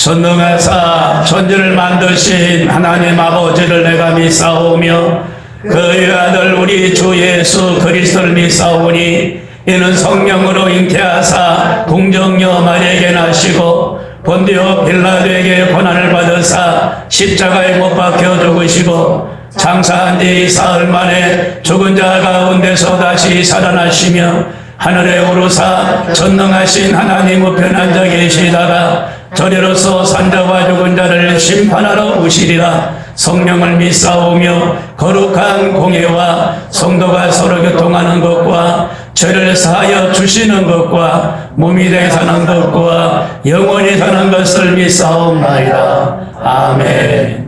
전능하사 천지를 만드신 하나님 아버지를 내가 믿사오며 그의 아들 우리 주 예수 그리스도를 믿사오니 이는 성령으로 잉태하사 동정녀 마리아에게 나시고 본디오 빌라도에게 고난을 받으사 십자가에 못 박혀 죽으시고 장사한 뒤 사흘 만에 죽은 자 가운데서 다시 살아나시며 하늘에 오르사 전능하신 하나님 우편 앉아 계시다가 저리로서 산자와 죽은 자를 심판하러 오시리라. 성령을 믿사오며 거룩한 공예와 성도가 서로 교통하는 것과 죄를 사하여 주시는 것과 몸이 되어 사는 것과 영원히 사는 것을 믿사옵나이다. 아멘.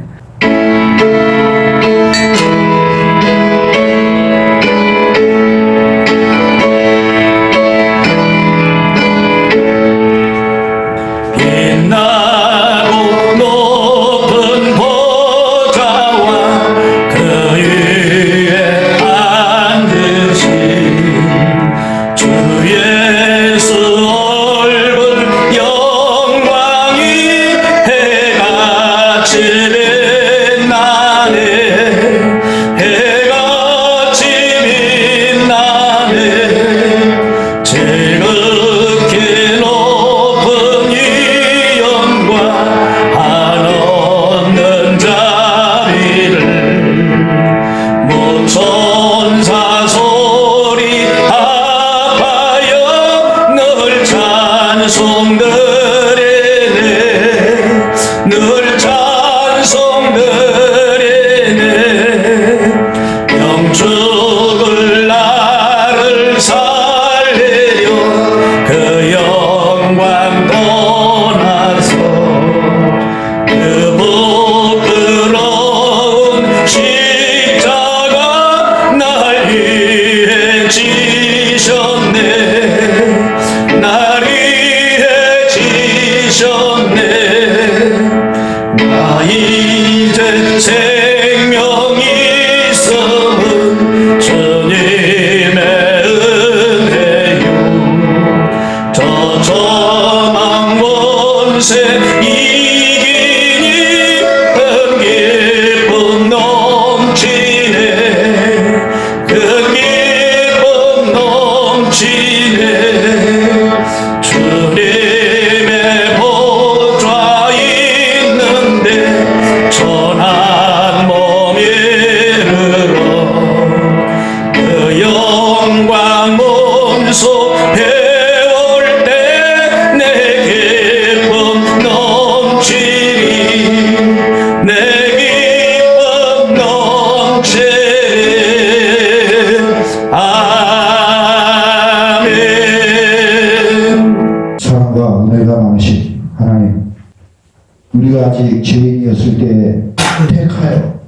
우리가 아직 죄인이었을 때 택하여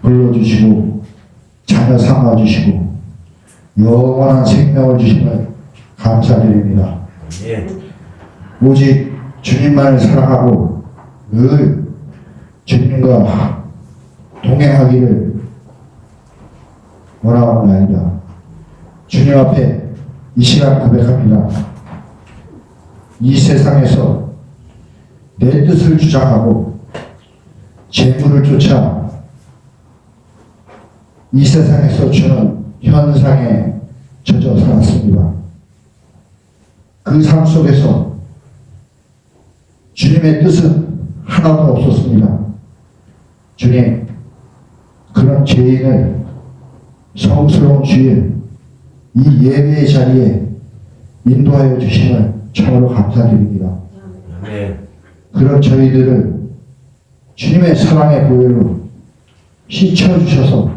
불러주시고 자녀 삼아주시고 영원한 생명을 주심을 감사드립니다. 오직 주님만을 사랑하고 늘 주님과 동행하기를 원하옵나이다. 주님 앞에 이 시간 고백합니다. 이 세상에서 내 뜻을 주장하고 재물을 쫓아 이 세상에서 주는 현상에 젖어 살았습니다. 그 삶 속에서 주님의 뜻은 하나도 없었습니다. 주님, 그런 죄인을 성스러운 주의 이 예배의 자리에 인도하여 주심을 참으로 감사드립니다. 그런 저희들을 주님의 사랑의 보혈로 씻어주셔서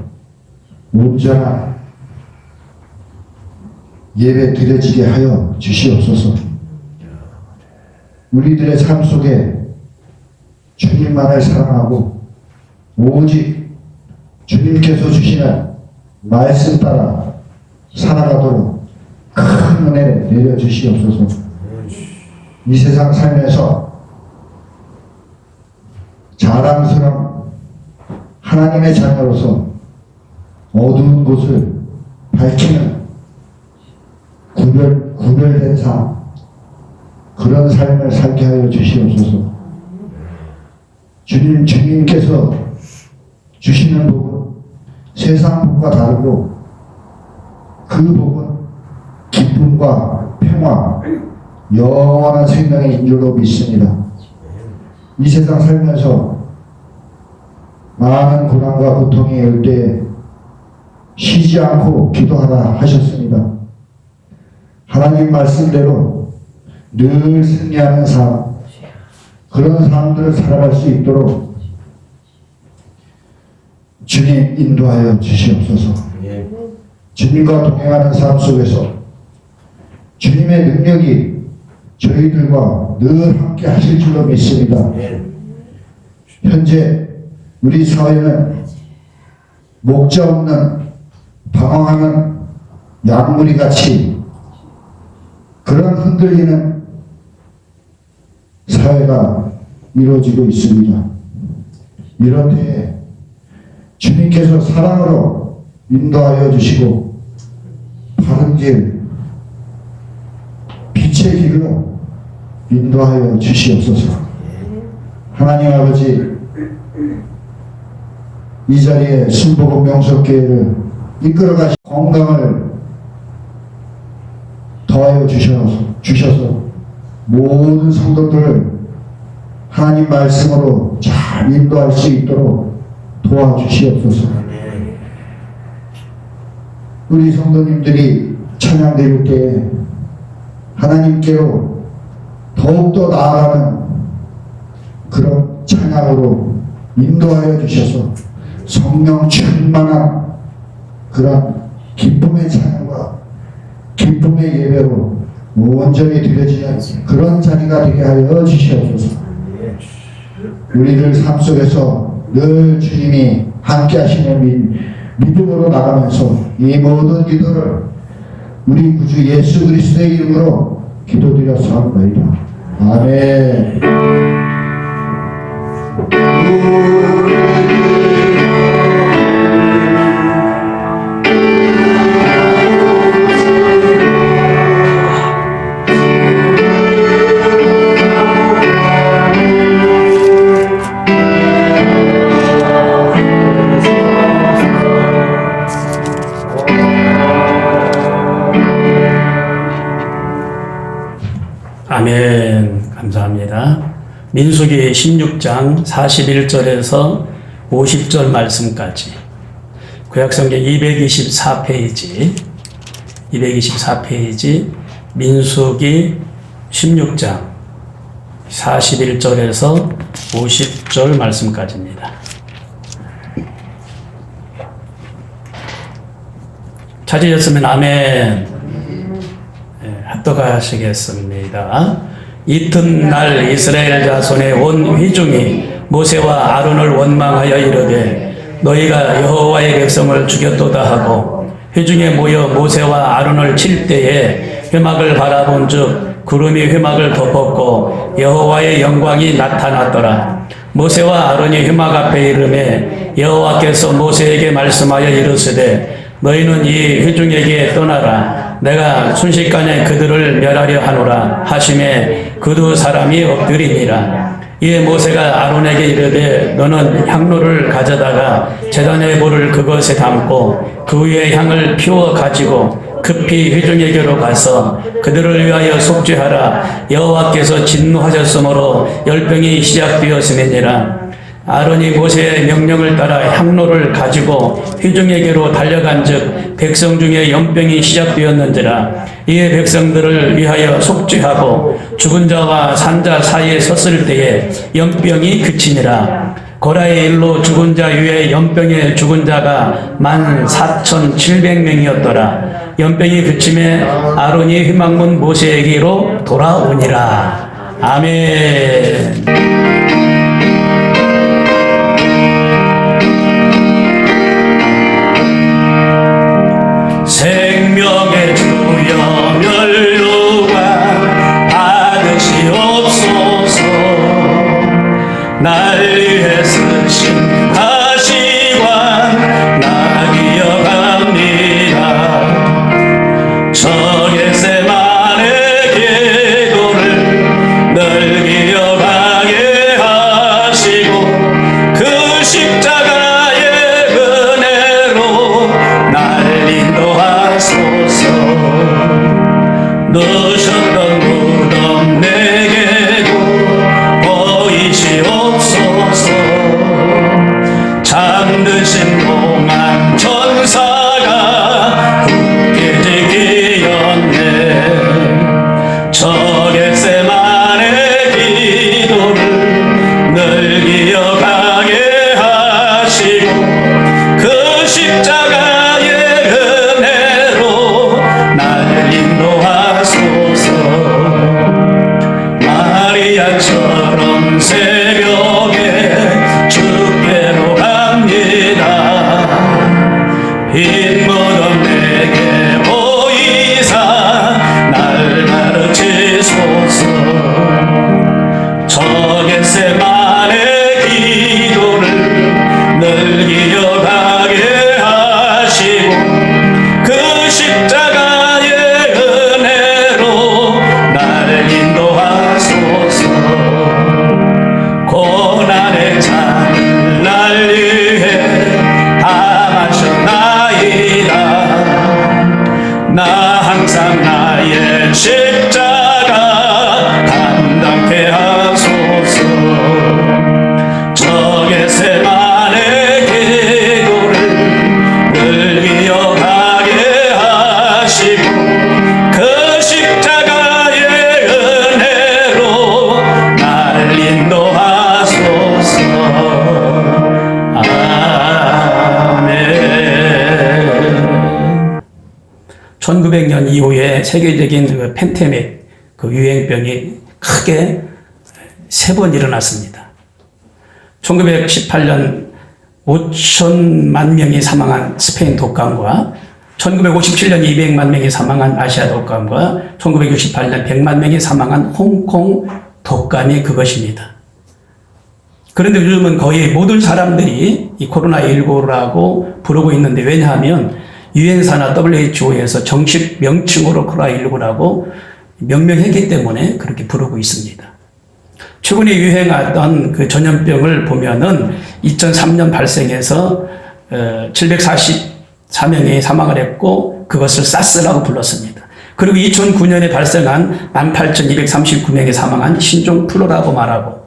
온전한 예배 드려지게 하여 주시옵소서. 우리들의 삶 속에 주님만을 사랑하고 오직 주님께서 주시는 말씀 따라 살아가도록 큰 은혜를 내려주시옵소서. 이 세상 살면서 자랑스러운 하나님의 자녀로서 어두운 곳을 밝히는 구별된 삶, 그런 삶을 살게 하여 주시옵소서. 주님께서 주시는 복은 세상 복과 다르고 그 복은 기쁨과 평화, 영원한 생명인 줄로 믿습니다. 이 세상 살면서 많은 고난과 고통이 올 때 쉬지 않고 기도하라 하셨습니다. 하나님 말씀대로 늘 승리하는 삶, 그런 사람들을 살아갈 수 있도록 주님 인도하여 주시옵소서. 주님과 동행하는 삶 속에서 주님의 능력이 저희들과 늘 함께 하실 줄로 믿습니다. 현재 우리 사회는 목자 없는 방황하는 양무리 같이 그런 흔들리는 사회가 이루어지고 있습니다. 이런 때에 주님께서 사랑으로 인도하여 주시고 바른 길, 빛의 길로 인도하여 주시옵소서. 하나님 아버지, 이 자리에 순복음 명석교회를 이끌어가시 건강을 더하여 주셔서 모든 성도들을 하나님 말씀으로 잘 인도할 수 있도록 도와주시옵소서. 우리 성도님들이 찬양 드릴 때 하나님께로 더욱더 나아가는 그런 찬양으로 인도하여 주셔서 성령 충만한 그런 기쁨의 찬양과 기쁨의 예배로 온전히 드려지는 그런 자리가 되게 하여 주시옵소서. 우리들 삶 속에서 늘 주님이 함께 하시는 믿음으로 나가면서 이 모든 기도를 우리 구주 예수 그리스도의 이름으로 기도드렸사옵나이다. 아멘. 아멘. 감사합니다. 민수기 16장 41절에서 50절 말씀까지 구약성경 224페이지 민수기 16장 41절에서 50절 말씀까지입니다. 찾으셨으면 아멘. 합독하시겠습니다. 이튿날 이스라엘 자손의 온 회중이 모세와 아론을 원망하여 이르되 너희가 여호와의 백성을 죽였도다 하고 회중에 모여 모세와 아론을 칠 때에 회막을 바라본즉 구름이 회막을 덮었고 여호와의 영광이 나타났더라. 모세와 아론이 회막 앞에 이르매 여호와께서 모세에게 말씀하여 이르시되 너희는 이 회중에게 떠나라. 내가 순식간에 그들을 멸하려 하노라 하심에 그 두 사람이 엎드리니라. 이에 모세가 아론에게 이르되 너는 향로를 가져다가 제단의 볼을 그것에 담고 그 위에 향을 피워 가지고 급히 회중에게로 가서 그들을 위하여 속죄하라. 여호와께서 진노하셨으므로 열병이 시작되었음이니라. 아론이 모세의 명령을 따라 향로를 가지고 회중에게로 달려간즉 백성 중에 연병이 시작되었는지라. 이에 백성들을 위하여 속죄하고 죽은 자와 산 자 사이에 섰을 때에 연병이 그치니라. 고라의 일로 죽은 자 위에 연병에 죽은 자가 14,700명이었더라. 연병이 그침에 아론이 회막문 모세에게로 돌아오니라. 아멘. 생명의 주여 멸류관 받으시옵소서. 날 위해 쓰신 가시관 나 기억합니다. 저 겟세마네 기도를 늘 기억하게 저 겟세마네 기도를 늘 기억하게 하시고 그 십자가의 은혜로 날 인도하소서. 마리아처럼 새벽에 주께로 갑니다. 빈 무덤 내게 보이사 날 가르치소서. 저 겟세마네 기도를 늘 기억하게 하시고 그 십자가의 은혜로 날 인도하소서. 고난의 잔을 날 위해 다 마셨나이다. 나 항상 나의 십자가 감당케 하소서. 저 겟세마네 기도를 늘 기억하게 하시고 그 십자가의 은혜로 날 인도하소서. 아멘. 1900년 이후에 세계적인 그 팬데믹, 그 유행병이 크게 3번 일어났습니다. 1918년 5천만 명이 사망한 스페인 독감과 1957년 200만 명이 사망한 아시아 독감과 1968년 100만 명이 사망한 홍콩 독감이 그것입니다. 그런데 요즘은 거의 모든 사람들이 이 코로나19라고 부르고 있는데, 왜냐하면 유엔사나 WHO에서 정식 명칭으로 코로나19라고 명명했기 때문에 그렇게 부르고 있습니다. 최근에 유행하던 그 전염병을 보면은 2003년 발생해서 744명이 사망을 했고 그것을 사스라고 불렀습니다. 그리고 2009년에 발생한 18,239명이 사망한 신종플루라고 말하고,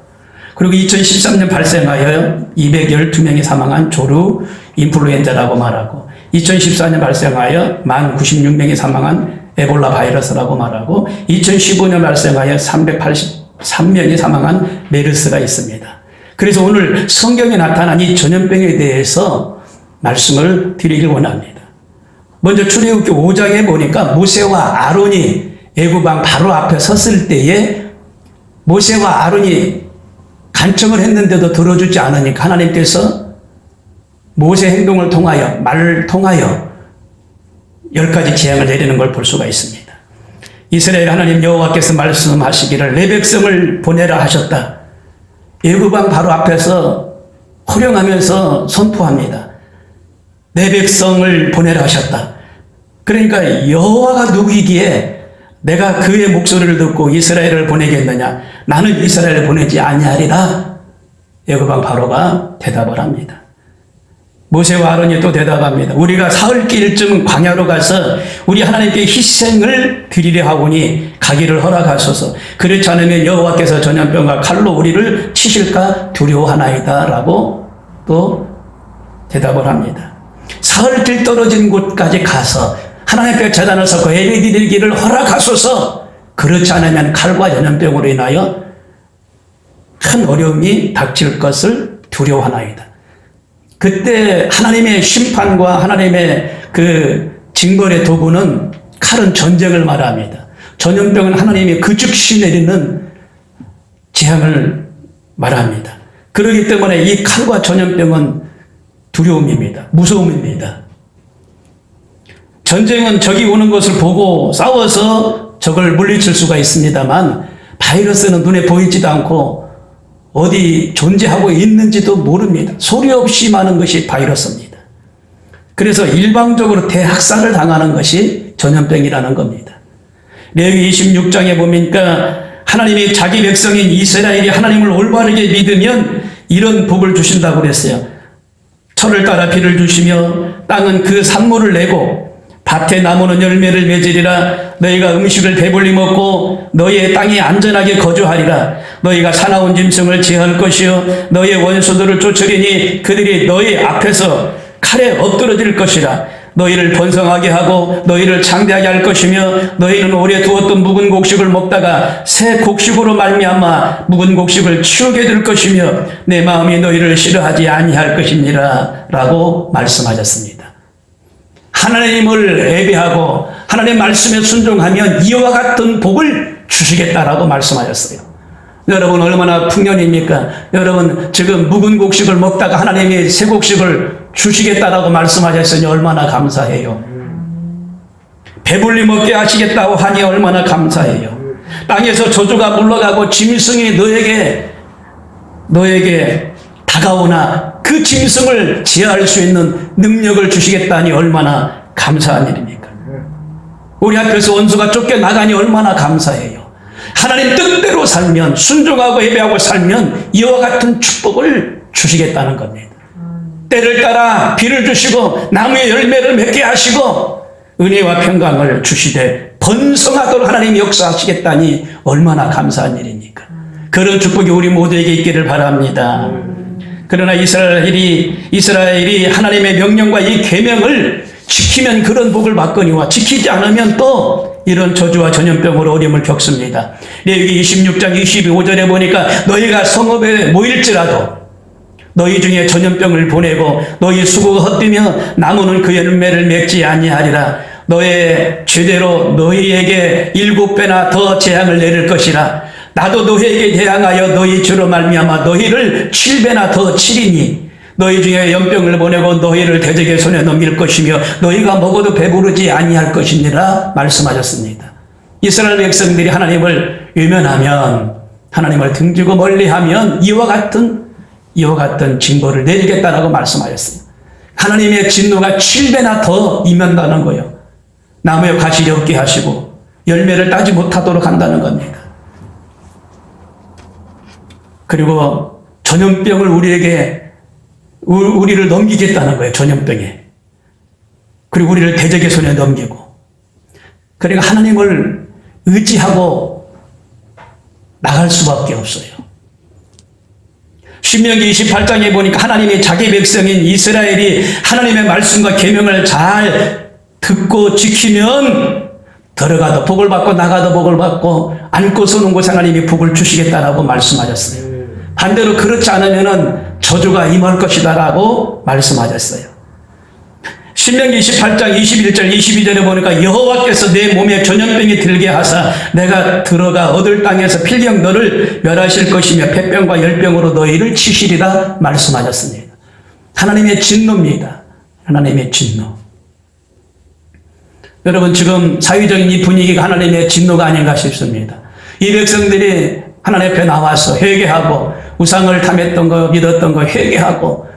그리고 2013년 발생하여 212명이 사망한 조류 인플루엔자라고 말하고, 2014년 발생하여 1096명이 사망한 에볼라 바이러스라고 말하고, 2015년 발생하여 383명이 사망한 메르스가 있습니다. 그래서 오늘 성경에 나타난 이 전염병에 대해서 말씀을 드리길 원합니다. 먼저 출애굽기 5장에 보니까 모세와 아론이 애굽왕 바로 앞에 섰을 때에 모세와 아론이 간청을 했는데도 들어주지 않으니까 하나님께서 모세 행동을 통하여, 말을 통하여 10가지 재앙을 내리는 걸 볼 수가 있습니다. 이스라엘 하나님 여호와께서 말씀하시기를 내 백성을 보내라 하셨다. 애굽왕 바로 앞에서 호령하면서 선포합니다. 내 백성을 보내라 하셨다. 그러니까 여호와가 누구이기에 내가 그의 목소리를 듣고 이스라엘을 보내겠느냐? 나는 이스라엘을 보내지 아니하리라. 애굽왕 바로가 대답을 합니다. 모세와 아론이 또 대답합니다. 우리가 사흘길쯤 광야로 가서 우리 하나님께 희생을 드리려 하오니 가기를 허락하소서. 그렇지 않으면 여호와께서 전염병과 칼로 우리를 치실까 두려워하나이다 라고 또 대답을 합니다. 사흘길 떨어진 곳까지 가서 하나님께 제단을 섰고 예배 드리기를 허락하소서. 그렇지 않으면 칼과 전염병으로 인하여 큰 어려움이 닥칠 것을 두려워하나이다. 그때 하나님의 심판과 하나님의 그 징벌의 도구는 칼은 전쟁을 말합니다. 전염병은 하나님이 그 즉시 내리는 재앙을 말합니다. 그렇기 때문에 이 칼과 전염병은 두려움입니다. 무서움입니다. 전쟁은 적이 오는 것을 보고 싸워서 적을 물리칠 수가 있습니다만, 바이러스는 눈에 보이지도 않고 어디 존재하고 있는지도 모릅니다. 소리 없이 많은 것이 바이러스입니다. 그래서 일방적으로 대학살을 당하는 것이 전염병이라는 겁니다. 레위 26장에 보니까 하나님이 자기 백성인 이스라엘이 하나님을 올바르게 믿으면 이런 복을 주신다고 그랬어요. 철을 따라 비를 주시며 땅은 그 산모를 내고 밭의 나무는 열매를 맺으리라. 너희가 음식을 배불리 먹고 너희의 땅이 안전하게 거주하리라. 너희가 사나운 짐승을 제할 것이요 너희의 원수들을 쫓으리니 그들이 너희 앞에서 칼에 엎드러질 것이라. 너희를 번성하게 하고 너희를 창대하게 할 것이며 너희는 오래 두었던 묵은 곡식을 먹다가 새 곡식으로 말미암아 묵은 곡식을 치우게 될 것이며 내 마음이 너희를 싫어하지 아니할 것이니라 라고 말씀하셨습니다. 하나님을 예배하고 하나님의 말씀에 순종하면 이와 같은 복을 주시겠다라고 말씀하셨어요. 여러분 얼마나 풍년입니까? 여러분 지금 묵은 곡식을 먹다가 하나님이 새 곡식을 주시겠다라고 말씀하셨으니 얼마나 감사해요. 배불리 먹게 하시겠다고 하니 얼마나 감사해요. 땅에서 저주가 물러가고 짐승이 너에게 다가오나 그 짐승을 제어할 수 있는 능력을 주시겠다니 얼마나 감사한 일입니까? 우리 앞에서 원수가 쫓겨나가니 얼마나 감사해요. 하나님 뜻대로 살면, 순종하고 예배하고 살면 이와 같은 축복을 주시겠다는 겁니다. 때를 따라 비를 주시고 나무의 열매를 맺게 하시고 은혜와 평강을 주시되 번성하도록 하나님이 역사하시겠다니 얼마나 감사한 일입니까? 그런 축복이 우리 모두에게 있기를 바랍니다. 그러나 이스라엘이 하나님의 명령과 이 계명을 지키면 그런 복을 받거니와 지키지 않으면 또 이런 저주와 전염병으로 어려움을 겪습니다. 레위기 26장 25절에 보니까 너희가 성읍에 모일지라도 너희 중에 전염병을 보내고 너희 수고가 헛되며 나무는 그 열매를 맺지 아니하리라. 너의 죄대로 너희에게 7배나 더 재앙을 내릴 것이라. 나도 너희에게 대항하여 너희 죄로 말미암아 너희를 7배나 더 치리니 너희 중에 연병을 보내고 너희를 대적의 손에 넘길 것이며 너희가 먹어도 배부르지 아니할 것이니라 말씀하셨습니다. 이스라엘 백성들이 하나님을 외면하면, 하나님을 등지고 멀리하면 이와 같은 징벌을 내리겠다라고 말씀하셨어요. 하나님의 진노가 7배나 더 임한다는 거예요. 나무에 가시리 없게 하시고 열매를 따지 못하도록 한다는 겁니다. 그리고 전염병을 우리를 넘기겠다는 거예요. 전염병에. 그리고 우리를 대적의 손에 넘기고. 그러니까 하나님을 의지하고 나갈 수밖에 없어요. 신명기 28장에 보니까 하나님이 자기 백성인 이스라엘이 하나님의 말씀과 계명을 잘 듣고 지키면 들어가도 복을 받고 나가도 복을 받고 앉고 서는 곳에 하나님이 복을 주시겠다라고 말씀하셨어요. 반대로 그렇지 않으면 저주가 임할 것이다라고 말씀하셨어요. 신명기 28장 21절 22절에 보니까 여호와께서 내 몸에 전염병이 들게 하사 내가 들어가 얻을 땅에서 필경 너를 멸하실 것이며 폐병과 열병으로 너희를 치시리라 말씀하셨습니다. 하나님의 진노입니다. 하나님의 진노. 여러분 지금 사회적인 이 분위기가 하나님의 진노가 아닌가 싶습니다. 이 백성들이 하나님 앞에 나와서 회개하고 우상을 탐했던 거 믿었던 거 회개하고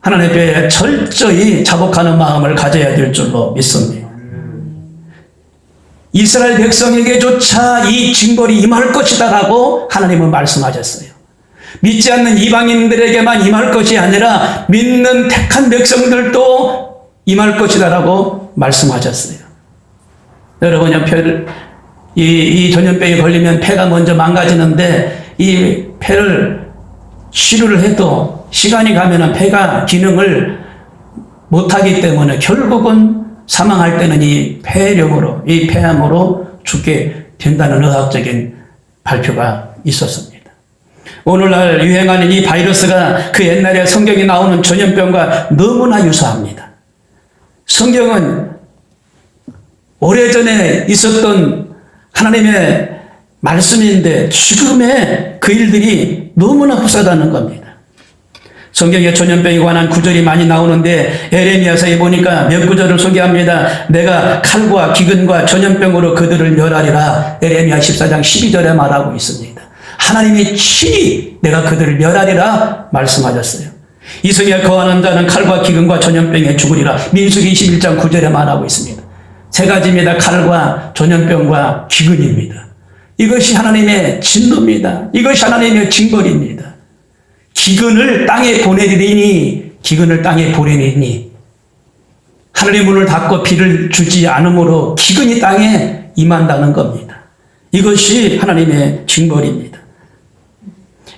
하나님 앞에 철저히 자복하는 마음을 가져야 될 줄로 믿습니다. 이스라엘 백성에게조차 이 징벌이 임할 것이다라고 하나님은 말씀하셨어요. 믿지 않는 이방인들에게만 임할 것이 아니라 믿는 택한 백성들도 임할 것이다라고 말씀하셨어요. 여러분, 이 전염병에 걸리면 폐가 먼저 망가지는데 이 폐를 치료를 해도 시간이 가면은 폐가 기능을 못하기 때문에 결국은 사망할 때는 이 폐렴으로, 이 폐암으로 죽게 된다는 의학적인 발표가 있었습니다. 오늘날 유행하는 이 바이러스가 그 옛날에 성경에 나오는 전염병과 너무나 유사합니다. 성경은 오래전에 있었던 하나님의 말씀인데 지금의 그 일들이 너무나 흡사하다는 겁니다. 성경에 전염병에 관한 구절이 많이 나오는데 에레미야서에 보니까 몇 구절을 소개합니다. 내가 칼과 기근과 전염병으로 그들을 멸하리라. 에레미야 14장 12절에 말하고 있습니다. 하나님이 친히 내가 그들을 멸하리라 말씀하셨어요. 이성에 거하는 자는 칼과 기근과 전염병에 죽으리라. 민수기 21장 9절에 말하고 있습니다. 세 가지입니다. 칼과 전염병과 기근입니다. 이것이 하나님의 진노입니다. 이것이 하나님의 징벌입니다. 기근을 땅에 보내리니 하늘의 문을 닫고 비를 주지 않으므로 기근이 땅에 임한다는 겁니다. 이것이 하나님의 징벌입니다.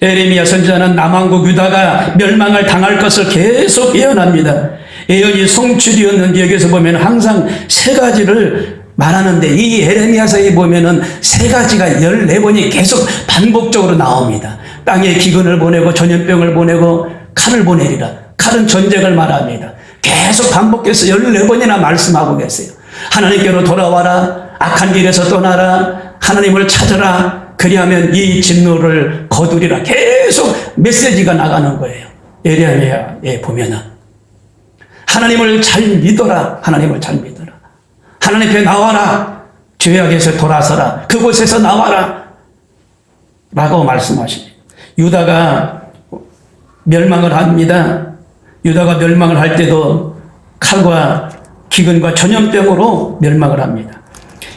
에레미야 선지자는 남왕국 유다가 멸망을 당할 것을 계속 예언합니다. 예언이 성취되었는지 여기서 보면 항상 세 가지를 말하는데 이 에레미야서에 보면은 세 가지가 14번이 계속 반복적으로 나옵니다. 땅에 기근을 보내고 전염병을 보내고 칼을 보내리라. 칼은 전쟁을 말합니다. 계속 반복해서 14번이나 말씀하고 계세요. 하나님께로 돌아와라. 악한 길에서 떠나라. 하나님을 찾아라. 그리하면 이 진노를 거두리라. 계속 메시지가 나가는 거예요. 에레미야에 보면은 하나님을 잘 믿어라. 하나님을 잘 믿어라. 하나님 앞에 나와라. 죄악에서 돌아서라. 그곳에서 나와라. 라고 말씀하십니다. 유다가 멸망을 합니다. 유다가 멸망을 할 때도 칼과 기근과 전염병으로 멸망을 합니다.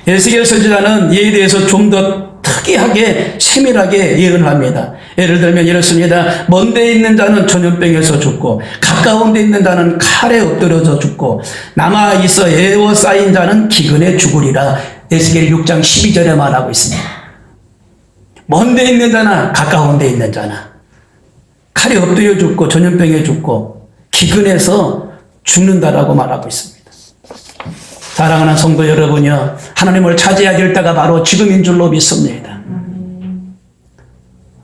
에스겔 선지자는 이에 대해서 좀 더 특이하게 세밀하게 예언을 합니다. 예를 들면 이렇습니다. 먼 데 있는 자는 전염병에서 죽고 가까운 데 있는 자는 칼에 엎드려져 죽고 남아있어 에워싸인 자는 기근에 죽으리라. 에스겔 6장 12절에 말하고 있습니다. 먼 데 있는 자나 가까운 데 있는 자나 칼에 엎드려 죽고 전염병에 죽고 기근에서 죽는다라고 말하고 있습니다. 사랑하는 성도 여러분이요, 하나님을 찾아야 될 때가 바로 지금인 줄로 믿습니다.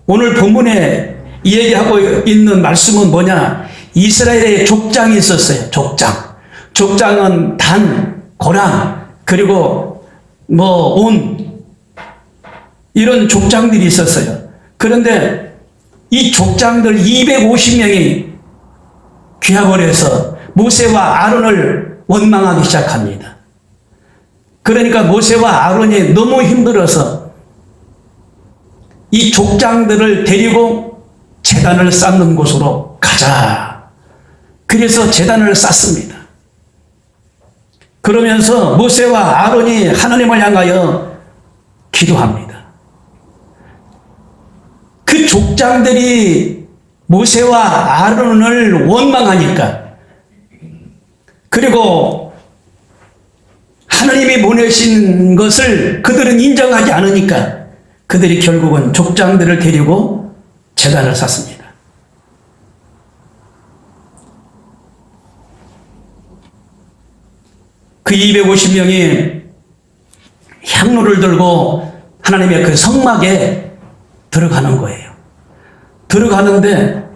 오늘 본문에 이야기하고 있는 말씀은 뭐냐? 이스라엘에 족장이 있었어요. 족장은 단, 고랑, 그리고 이런 족장들이 있었어요. 그런데 이 족장들 250명이 귀합을 해서 모세와 아론을 원망하기 시작합니다. 그러니까 모세와 아론이 너무 힘들어서 이 족장들을 데리고 제단을 쌓는 곳으로 가자. 그래서 제단을 쌓습니다. 그러면서 모세와 아론이 하나님을 향하여 기도합니다. 그 족장들이 모세와 아론을 원망하니까, 그리고 하나님이 보내신 것을 그들은 인정하지 않으니까 그들이 결국은 족장들을 데리고 제단을 샀습니다. 그 250명이 향로를 들고 하나님의 그 성막에 들어가는 거예요. 들어가는데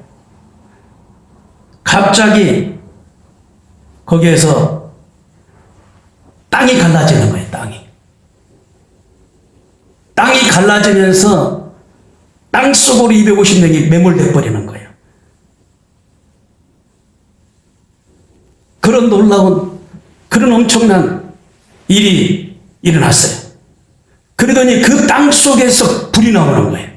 갑자기 거기에서 땅이 갈라지는 거예요. 땅이 갈라지면서 땅 속으로 250명이 매몰돼 버리는 거예요. 그런 놀라운, 그런 엄청난 일이 일어났어요. 그러더니 그 땅 속에서 불이 나오는 거예요.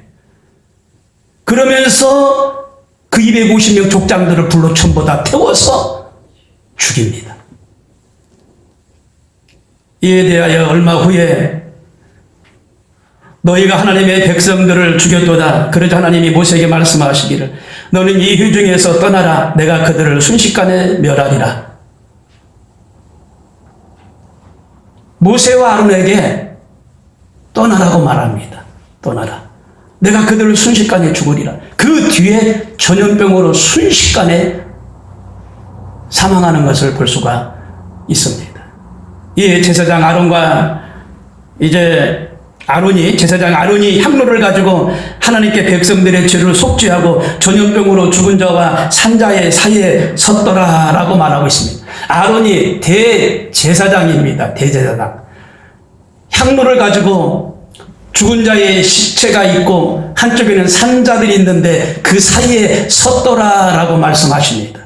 그러면서 그 250명 족장들을 불로 전부 다 태워서 죽입니다. 이에 대하여 얼마 후에 너희가 하나님의 백성들을 죽였도다. 그러자 하나님이 모세에게 말씀하시기를 너는 이 회중에서 떠나라. 내가 그들을 순식간에 멸하리라. 모세와 아론에게 떠나라고 말합니다. 떠나라. 내가 그들을 순식간에 죽으리라. 그 뒤에 전염병으로 순식간에 사망하는 것을 볼 수가 있습니다. 이 제사장 아론과 제사장 아론이 향로를 가지고 하나님께 백성들의 죄를 속죄하고 전염병으로 죽은 자와 산자의 사이에 섰더라라고 말하고 있습니다. 아론이 대제사장입니다. 대제사장. 향로를 가지고 죽은 자의 시체가 있고 한쪽에는 산자들이 있는데 그 사이에 섰더라라고 말씀하십니다.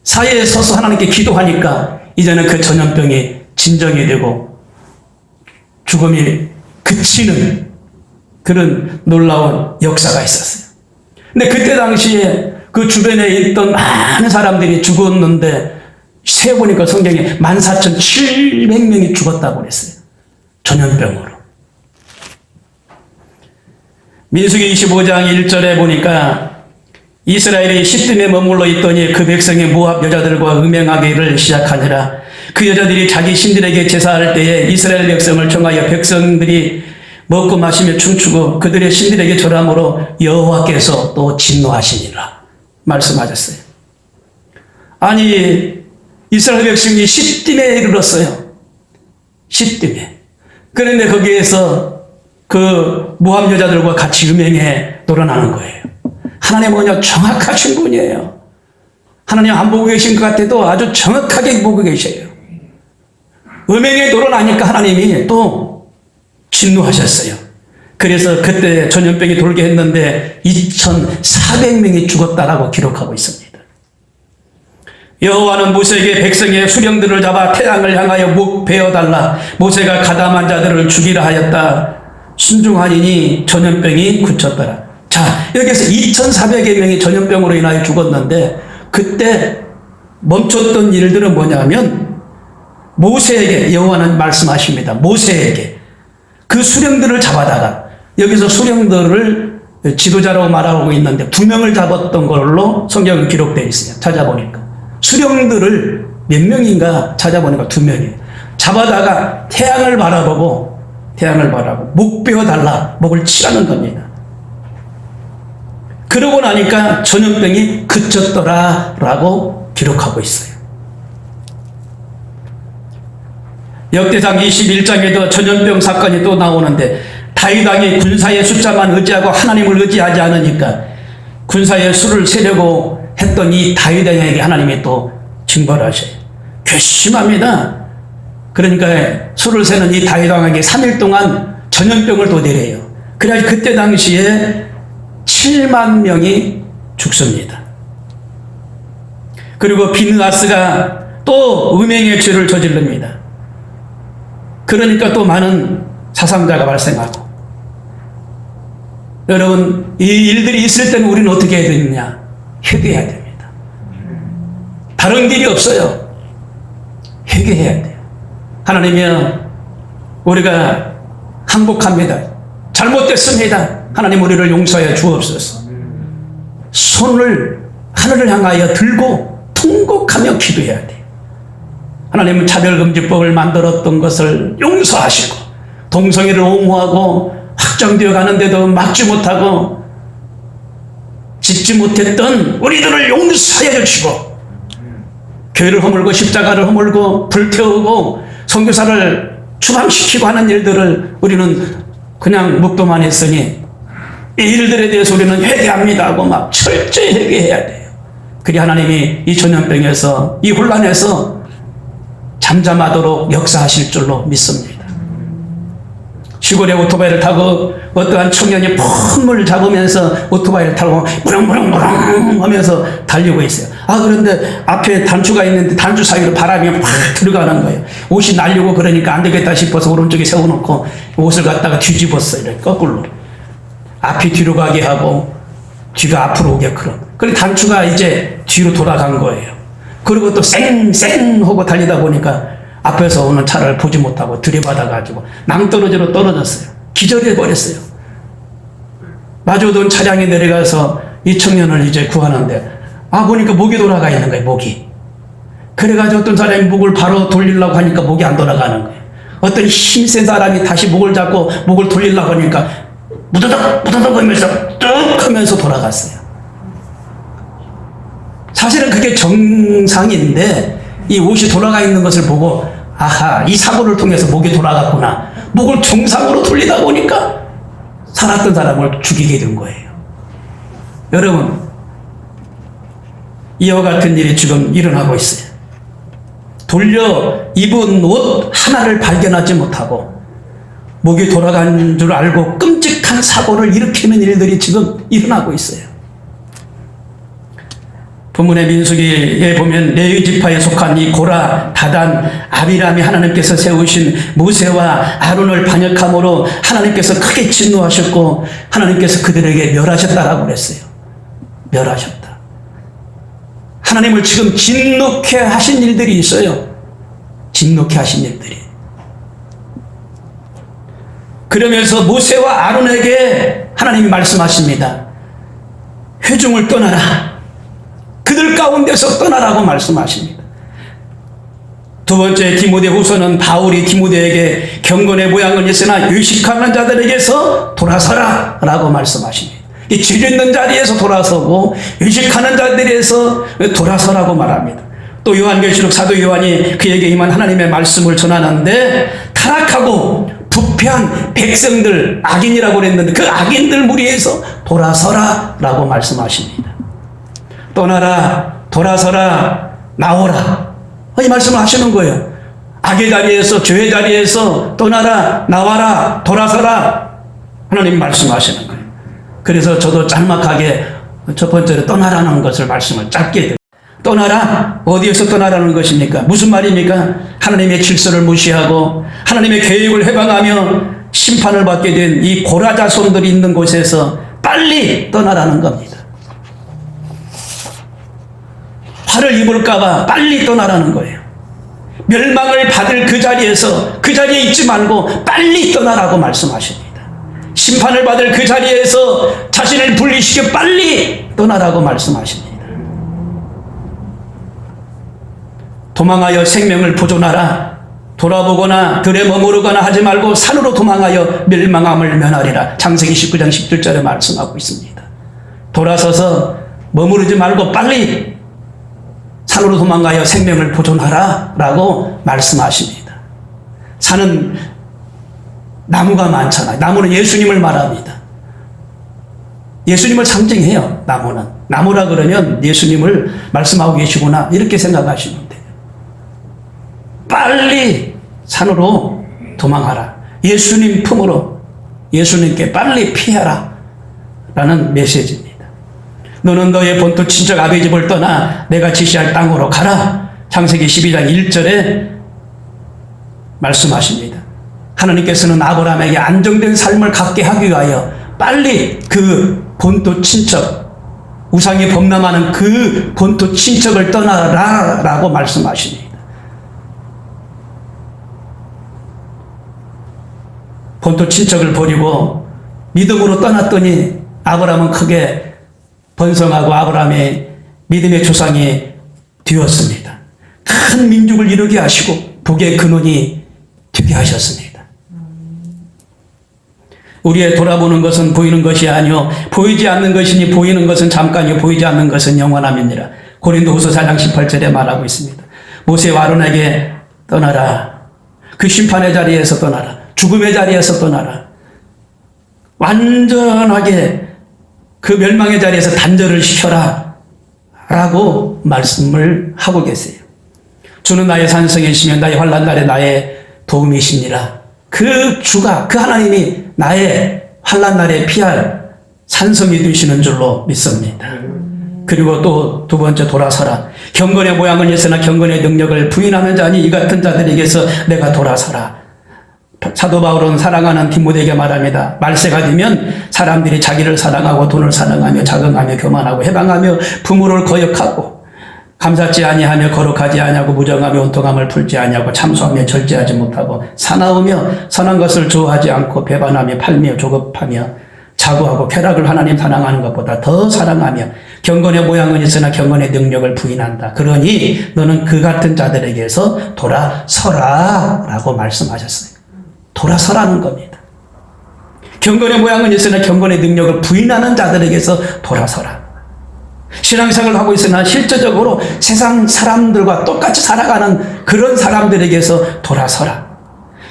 사이에 서서 하나님께 기도하니까 이제는 그 전염병이 진정이 되고 죽음이 그치는 그런 놀라운 역사가 있었어요. 근데 그때 당시에 그 주변에 있던 많은 사람들이 죽었는데 세어보니까 성경에 14,700명이 죽었다고 그랬어요. 전염병으로. 민수기 25장 1절에 보니까 이스라엘이 시딤에 머물러 있더니 그 백성이 모압 여자들과 음행하기를 시작하니라. 그 여자들이 자기 신들에게 제사할 때에 이스라엘 백성을 청하여 백성들이 먹고 마시며 춤추고 그들의 신들에게 절함으로 여호와께서 또 진노하시니라 말씀하셨어요. 아니 이스라엘 백성이 시딤에 이르렀어요. 시딤에. 그런데 거기에서 그 모함 여자들과 같이 음행에 놀아나는 거예요. 하나님은요, 정확하신 분이에요. 하나님 안 보고 계신 것 같아도 아주 정확하게 보고 계셔요. 음행에 놀아나니까 하나님이 또 진노하셨어요. 그래서 그때 전염병이 돌게 했는데 2,400명이 죽었다라고 기록하고 있습니다. 여호와는 모세에게 백성의 수령들을 잡아 태양을 향하여 목 베어달라. 모세가 가담한 자들을 죽이라 하였다. 순종하니니 전염병이 그쳤더라. 자, 여기서 2,400여 명이 전염병으로 인하여 죽었는데 그때 멈췄던 일들은 뭐냐면 모세에게 여호와는 말씀하십니다. 모세에게 그 수령들을 잡아다가 여기서 수령들을 지도자라고 말하고 있는데 2명을 잡았던 걸로 성경에 기록되어 있어요. 찾아보니까 수령들을 몇 명인가 찾아보니까 2명이에요. 잡아다가 태양을 바라보고 목 베어달라, 목을 치라는 겁니다. 그러고 나니까 전염병이 그쳤더라라고 기록하고 있어요. 역대상 21장에도 전염병 사건이 또 나오는데 다윗 왕이 군사의 숫자만 의지하고 하나님을 의지하지 않으니까 군사의 수를 세려고 했던 이 다윗 왕에게 하나님이 또 징벌을 하셔요. 괘씸합니다. 그러니까 수를 세는 이 다윗 왕에게 3일 동안 전염병을 또 내려요. 그래야 그때 당시에 7만 명이 죽습니다. 그리고 비느하스가 또 음행의 죄를 저지릅니다. 그러니까 또 많은 사상자가 발생하고. 여러분, 이 일들이 있을 때는 우리는 어떻게 해야 되느냐? 회개해야 됩니다. 다른 길이 없어요. 회개해야 돼요. 하나님이여, 우리가 항복합니다. 잘못됐습니다. 하나님 우리를 용서해 주옵소서. 손을 하늘을 향하여 들고 통곡하며 기도해야 돼요. 하나님은 차별금지법을 만들었던 것을 용서하시고 동성애를 옹호하고 확정되어 가는데도 막지 못하고 짓지 못했던 우리들을 용서해 주시고 교회를 허물고 십자가를 허물고 불태우고 선교사를 추방시키고 하는 일들을 우리는 그냥 묵도만 했으니 이 일들에 대해서 우리는 회개합니다 하고 막 철저히 회개해야 돼요. 그리 하나님이 이 전염병에서 이 혼란에서 잠잠하도록 역사하실 줄로 믿습니다. 시골에 오토바이를 타고 어떠한 청년이 폼을 잡으면서 오토바이를 타고 무릉무릉무릉 하면서 달리고 있어요. 그런데 앞에 단추가 있는데 단추 사이로 바람이 팍 들어가는 거예요. 옷이 날리고 그러니까 안 되겠다 싶어서 오른쪽에 세워놓고 옷을 갖다가 뒤집었어요. 이렇게 거꾸로. 앞이 뒤로 가게 하고 뒤가 앞으로 오게끔. 그리고 단추가 이제 뒤로 돌아간 거예요. 그리고 또 쌩쌩 하고 달리다 보니까 앞에서 오는 차를 보지 못하고 들이받아가지고 낭떠러지로 떨어졌어요. 기절해버렸어요. 마주오던 차량이 내려가서 이 청년을 이제 구하는데 보니까 목이 돌아가 있는 거예요. 목이. 그래가지고 어떤 사람이 목을 바로 돌리려고 하니까 목이 안 돌아가는 거예요. 어떤 힘센 사람이 다시 목을 잡고 목을 돌리려고 하니까 무더덕 무더덕 하면서 뚝 하면서 돌아갔어요. 사실은 그게 정상인데 이 옷이 돌아가 있는 것을 보고 이 사고를 통해서 목이 돌아갔구나. 목을 정상으로 돌리다 보니까 살았던 사람을 죽이게 된 거예요. 여러분, 이와 같은 일이 지금 일어나고 있어요. 돌려 입은 옷 하나를 발견하지 못하고 목이 돌아간 줄 알고 끔찍한 사고를 일으키는 일들이 지금 일어나고 있어요. 본문의 민수기에 보면 레위 지파에 속한 이 고라, 다단, 아비람이 하나님께서 세우신 모세와 아론을 반역함으로 하나님께서 크게 진노하셨고 하나님께서 그들에게 멸하셨다라고 그랬어요. 멸하셨다. 하나님을 지금 진노케 하신 일들이 있어요. 진노케 하신 일들이. 그러면서 모세와 아론에게 하나님이 말씀하십니다. 회중을 떠나라. 그들 가운데서 떠나라고 말씀하십니다. 두 번째 디모데후서는 바울이 디모데에게 경건의 모양은 있으나 유식하는 자들에게서 돌아서라 라고 말씀하십니다. 이 질 있는 자리에서 돌아서고 유식하는 자들에서 돌아서라고 말합니다. 또 요한계시록 사도 요한이 그에게 임한 하나님의 말씀을 전하는데 타락하고 부패한 백성들, 악인이라고 그랬는데 그 악인들 무리에서 돌아서라 라고 말씀하십니다. 떠나라, 돌아서라, 나오라, 이 말씀을 하시는 거예요. 악의 자리에서, 죄의 자리에서 떠나라, 나와라, 돌아서라, 하나님이 말씀하시는 거예요. 그래서 저도 짤막하게 첫 번째로 떠나라는 것을 말씀을 짧게 드립니다. 떠나라, 어디에서 떠나라는 것입니까? 무슨 말입니까? 하나님의 질서를 무시하고 하나님의 계획을 해방하며 심판을 받게 된 이 고라 자손들이 있는 곳에서 빨리 떠나라는 겁니다. 화를 입을까봐 빨리 떠나라는 거예요. 멸망을 받을 그 자리에서 그 자리에 있지 말고 빨리 떠나라고 말씀하십니다. 심판을 받을 그 자리에서 자신을 분리시켜 빨리 떠나라고 말씀하십니다. 도망하여 생명을 보존하라. 돌아보거나 들에 머무르거나 하지 말고 산으로 도망하여 멸망함을 면하리라. 창세기 19장 17절에 말씀하고 있습니다. 돌아서서 머무르지 말고 빨리 산으로 도망가여 생명을 보존하라 라고 말씀하십니다. 산은 나무가 많잖아요. 나무는 예수님을 말합니다. 예수님을 상징해요. 나무는. 나무라 그러면 예수님을 말씀하고 계시구나 이렇게 생각하시면 돼요. 빨리 산으로 도망하라. 예수님 품으로, 예수님께 빨리 피하라 라는 메시지입니다. 너는 너의 본토 친척 아비 집을 떠나 내가 지시할 땅으로 가라. 창세기 12장 1절에 말씀하십니다. 하나님께서는 아브라함에게 안정된 삶을 갖게 하기 위하여 빨리 그 본토 친척, 우상이 범람하는 그 본토 친척을 떠나라 라고 말씀하십니다. 본토 친척을 버리고 믿음으로 떠났더니 아브라함은 크게 번성하고 아브라함의 믿음의 조상이 되었습니다. 큰 민족을 이루게 하시고 복의 근원이 되게 하셨습니다. 우리의 돌아보는 것은 보이는 것이 아니요 보이지 않는 것이니 보이는 것은 잠깐이요 보이지 않는 것은 영원함이니라. 고린도후서 4장 18절에 말하고 있습니다. 모세와 아론에게 떠나라. 그 심판의 자리에서 떠나라. 죽음의 자리에서 떠나라. 완전하게 그 멸망의 자리에서 단절을 시켜라 라고 말씀을 하고 계세요. 주는 나의 산성이시며 나의 환난 날에 나의 도움이시니라. 그 주가, 그 하나님이 나의 환난 날에 피할 산성이 되시는 줄로 믿습니다. 그리고 또 두 번째 돌아서라. 경건의 모양은 있으나 경건의 능력을 부인하는 자니 이 같은 자들에게서 내가 돌아서라. 사도 바울은 사랑하는 디모데에게 말합니다. 말세가 되면 사람들이 자기를 사랑하고 돈을 사랑하며 자긍하며 교만하고 해방하며 부모를 거역하고 감사치 아니하며 거룩하지 아니하고 무정하며 온통함을 풀지 아니하고 참소하며 절제하지 못하고 사나우며 선한 것을 좋아하지 않고 배반하며 팔며 조급하며 자고하고 쾌락을 하나님 사랑하는 것보다 더 사랑하며 경건의 모양은 있으나 경건의 능력을 부인한다. 그러니 너는 그 같은 자들에게서 돌아서라 라고 말씀하셨어요. 돌아서라는 겁니다. 경건의 모양은 있으나 경건의 능력을 부인하는 자들에게서 돌아서라. 신앙생활을 하고 있으나 실제적으로 세상 사람들과 똑같이 살아가는 그런 사람들에게서 돌아서라.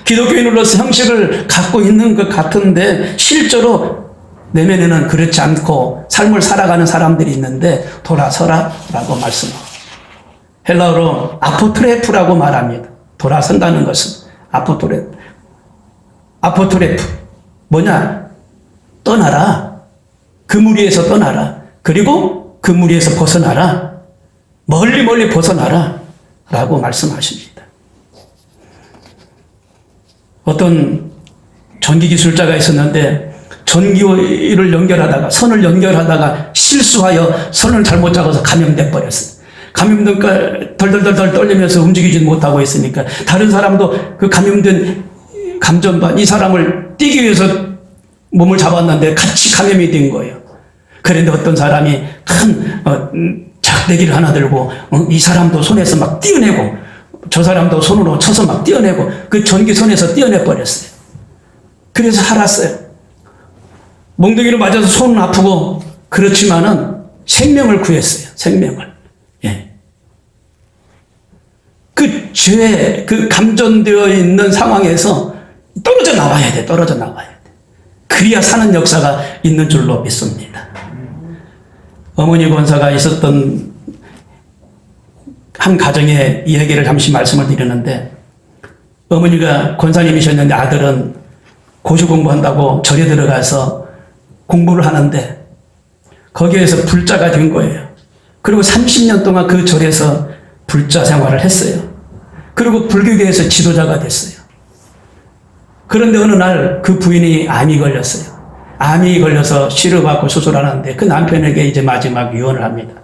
기독교인으로서 형식을 갖고 있는 것 같은데 실제로 내면에는 그렇지 않고 삶을 살아가는 사람들이 있는데 돌아서라 라고 말씀합니다. 헬라어로 아포트레프라고 말합니다. 돌아선다는 것은 아포트레프 뭐냐? 떠나라. 그 무리에서 떠나라. 그리고 그 무리에서 벗어나라. 멀리 벗어나라 라고 말씀하십니다. 어떤 전기기술자가 있었는데 전기를 연결하다가 선을 연결하다가 실수하여 선을 잘못 잡아서 감염돼 버렸어요. 감염되니까 덜덜덜 떨리면서 움직이지 못하고 있으니까 다른 사람도 그 감염된 감전반 이 사람을 띄기 위해서 몸을 잡았는데 같이 감염이 된 거예요. 그런데 어떤 사람이 큰 작대기를 하나 들고 이 사람도 손에서 막 띄어내고 저 사람도 손으로 쳐서 막 띄어내고 그 전기선에서 띄어내버렸어요. 그래서 살았어요. 몽둥이를 맞아서 손은 아프고 그렇지만은 생명을 구했어요. 생명을. 예. 그 죄에 그 감전되어 있는 상황에서 떨어져 나와야 돼. 떨어져 나와야 돼. 그래야 사는 역사가 있는 줄로 믿습니다. 어머니 권사가 있었던 한 가정의 이야기를 잠시 말씀을 드리는데, 어머니가 권사님이셨는데 아들은 고시 공부한다고 절에 들어가서 공부를 하는데 거기에서 불자가 된 거예요. 그리고 30년 동안 그 절에서 불자 생활을 했어요. 그리고 불교계에서 지도자가 됐어요. 그런데 어느 날 그 부인이 암이 걸렸어요. 암이 걸려서 치료받고 수술하는데 그 남편에게 이제 마지막 유언을 합니다.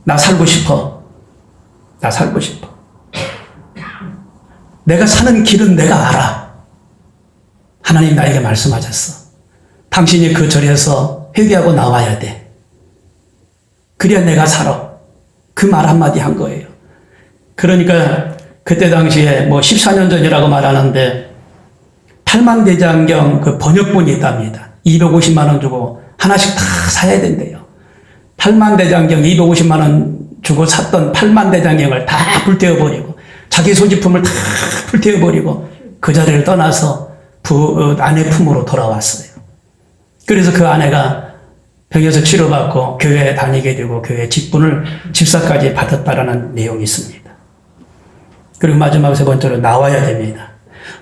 나 살고 싶어. 나 살고 싶어. 내가 사는 길은 내가 알아. 하나님 나에게 말씀하셨어. 당신이 그 절에서 회개하고 나와야 돼. 그래야 내가 살아. 그 말 한마디 한 거예요. 그러니까 그때 당시에 뭐 14년 전이라고 말하는데 팔만대장경 그 번역본이 있답니다. 250만 원 주고 하나씩 다 사야 된대요. 팔만대장경 250만 원 주고 샀던 팔만대장경을 다 불태워버리고 자기 소지품을 다 불태워버리고 그 자리를 떠나서 아내 품으로 돌아왔어요. 그래서 그 아내가 병에서 치료받고 교회에 다니게 되고 교회 직분을 집사까지 받았다라는 내용이 있습니다. 그리고 마지막 세 번째로 나와야 됩니다.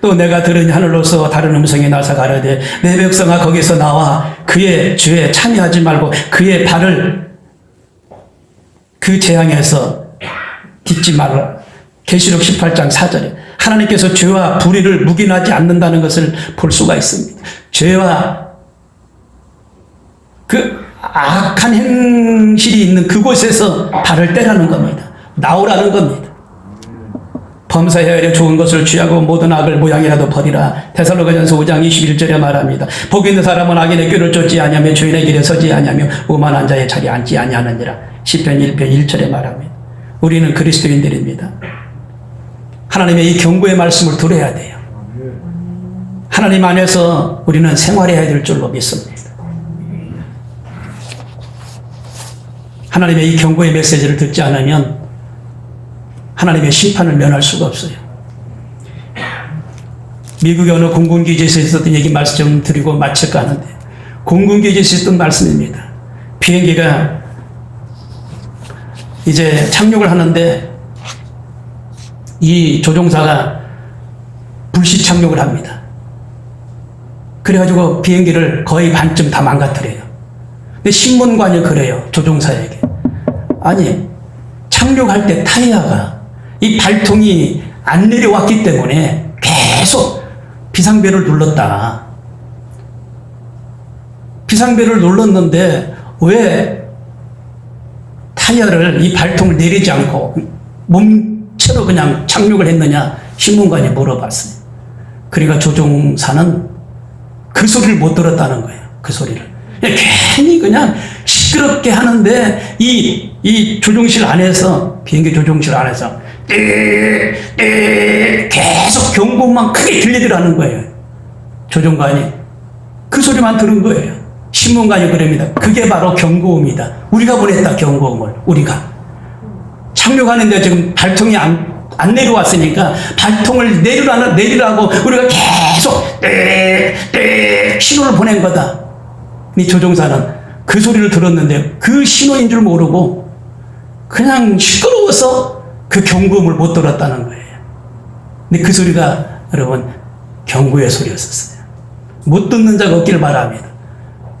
또 내가 들으니 하늘로서 다른 음성이 나서 가르되 내 백성아 거기서 나와 그의 죄에 참여하지 말고 그의 발을 그 재앙에서 딛지 말라. 계시록 18장 4절에 하나님께서 죄와 불의를 묵인하지 않는다는 것을 볼 수가 있습니다. 죄와 그 악한 행실이 있는 그곳에서 발을 떼라는 겁니다. 나오라는 겁니다. 범사에 좋은 것을 취하고 모든 악을 모양이라도 버리라. 데살로니가전서 5장 21절에 말합니다. 복 있는 사람은 악인의 꾀를 쫓지 아니하며 주인의 길에 서지 아니하며 오만한 자의 자리에 앉지 아니하느니라. 시편 1편 1절에 말합니다. 우리는 그리스도인들입니다. 하나님의 이 경고의 말씀을 들어야 돼요. 하나님 안에서 우리는 생활해야 될 줄로 믿습니다. 하나님의 이 경고의 메시지를 듣지 않으면 하나님의 심판을 면할 수가 없어요. 미국의 어느 공군기지에서 있었던 얘기 말씀 좀 드리고 마칠까 하는데, 공군기지에서 있었던 말씀입니다. 비행기가 이제 착륙을 하는데 이 조종사가 불시 착륙을 합니다. 그래가지고 비행기를 거의 반쯤 다 망가뜨려요. 근데 신문관이 그래요. 조종사에게. 아니, 착륙할 때 타이어가 이 발통이 안 내려왔기 때문에 계속 비상벨을 눌렀다. 비상벨을 눌렀는데 왜 타이어를 이 발통을 내리지 않고 몸체로 그냥 착륙을 했느냐 신문관이 물어봤어요. 그러니까 조종사는 그 소리를 못 들었다는 거예요. 그 소리를. 괜히 그냥 시끄럽게 하는데 이 조종실 안에서, 비행기 조종실 안에서 계속 경고음만 크게 들리더라는 거예요. 조종관이 그 소리만 들은 거예요. 신문관이 그럽니다. 그게 바로 경고음이다. 우리가 보냈다, 경고음을. 우리가 착륙하는데 지금 발통이 안 내려왔으니까 발통을 내리라고 우리가 계속 신호를 보낸 거다. 이 조종사는 그 소리를 들었는데 그 신호인 줄 모르고 그냥 시끄러워서 그 경고음을 못 들었다는 거예요. 근데 그 소리가 여러분 경고의 소리였었어요. 못 듣는 자가 없기를 바랍니다.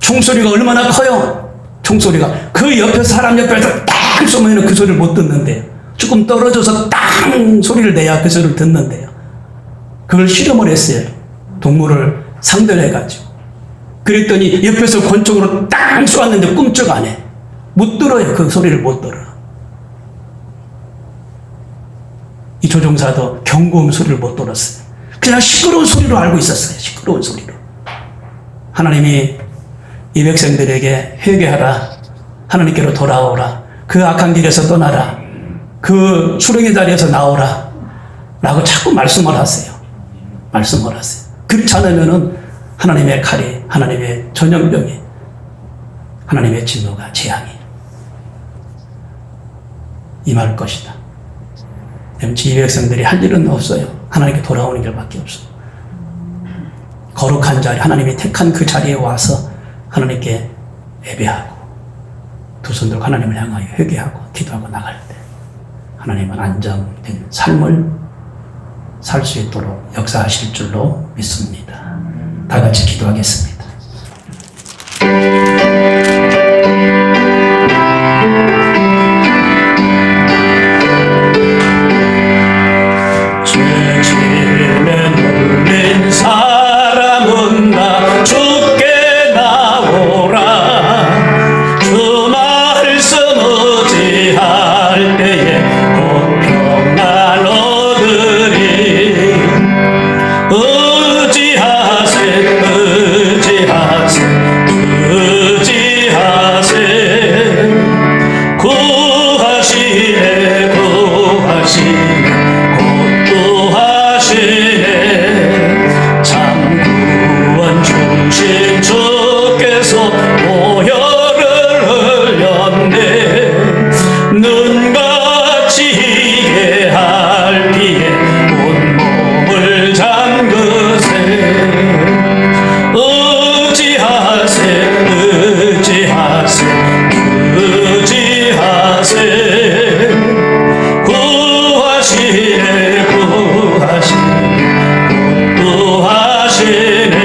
총소리가 얼마나 커요. 총소리가 그 옆에 사람 옆에서 딱 쏘면 그 소리를 못 듣는데요. 조금 떨어져서 땅 소리를 내야 그 소리를 듣는데요. 그걸 실험을 했어요. 동물을 상대를 해가지고. 그랬더니 옆에서 권총으로 땅 쏘았는데 꿈쩍 안 해. 못 들어요. 그 소리를 못 들어. 이 조종사도 경고음 소리를 못 들었어요. 그냥 시끄러운 소리로 알고 있었어요. 시끄러운 소리로. 하나님이 이 백성들에게 회개하라. 하나님께로 돌아오라. 그 악한 길에서 떠나라. 그 수렁의 자리에서 나오라. 라고 자꾸 말씀을 하세요. 말씀을 하세요. 그렇지 않으면은 하나님의 칼이, 하나님의 전염병이, 하나님의 진노가, 재앙이 임할 것이다. 지휘 백성들이 할 일은 없어요. 하나님께 돌아오는 길밖에 없어요. 거룩한 자리, 하나님이 택한 그 자리에 와서 하나님께 예배하고 두 손 들고 하나님을 향하여 회개하고 기도하고 나갈 때 하나님은 안정된 삶을 살 수 있도록 역사하실 줄로 믿습니다. 다 같이 기도하겠습니다. 죄짐에 눌린 사람은 다 주께 나오라. 주 말씀 의지할 때에 곧 평안 얻으리. 의지하세 의지하세 의지하세 구하시네 구하시네 곧 구하시네. 참 구원 주신 주께서 보혈을 흘렸네. 눈같이 이해할 비에 온몸을 잠그세. 의지하세 의지하세 의지하세 구하시네 구하시네 구하시네.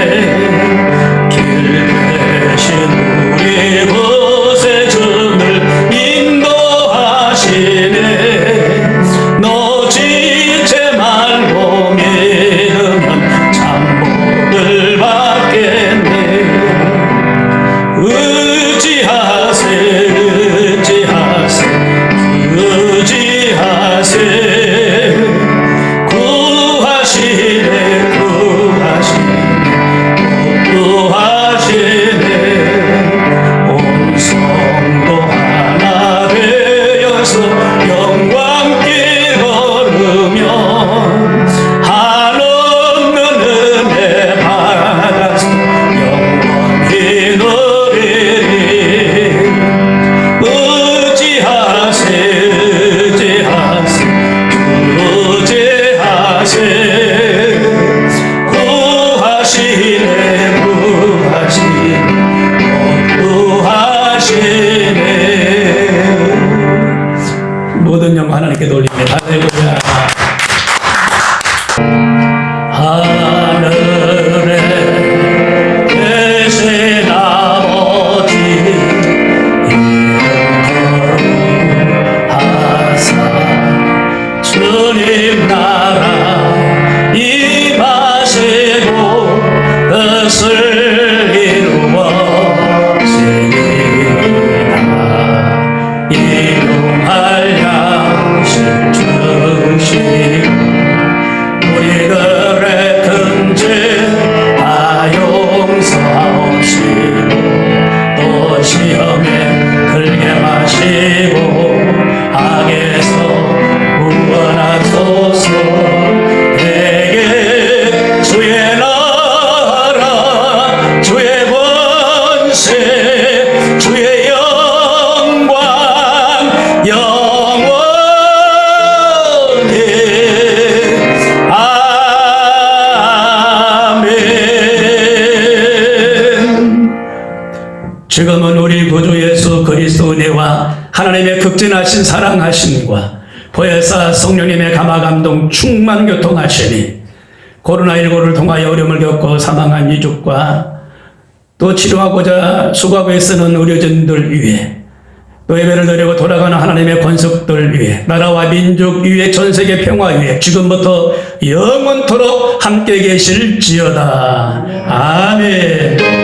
길 대신 우리 구세주를 인도하시네. 너지체 말고 믿으면 참복을 받겠네. 의지하세 의지하세 의지하세 구하시네 구하시네 구하시네. 온 성도 하나 되어서 영광길 걸으며 한없는 은혜 받아서 영원히 누리리. 의지하세 의지하세 의지하세 구하시네 구하시네 구하시네. 모든 영광 하나님께 돌립니다. 할렐루야. 하늘에 계신 아버지 이름 거룩하사 주님 나라 임하시고 뜻을 이루어지리라. 일용할 양식 주시고 우리들의 금죄 다 용서하옵시고 또 시험에 들게 마시고 악에서 구원하소서. 대개 주의 나라 주의 권세 주의 영광 영원히 지금은 우리 구주 예수 그리스도 은혜와 하나님의 극진하신 사랑하심과 보혜사 성령님의 감화감동 충만 교통하시니 코로나19를 통하여 어려움을 겪고 사망한 이족과 또 치료하고자 수고하고 애쓰는 의료진들 위해 또 예배를 드리고 돌아가는 하나님의 권속들 위해 나라와 민족 위해 전세계 평화 위해 지금부터 영원토록 함께 계실지어다. 아멘.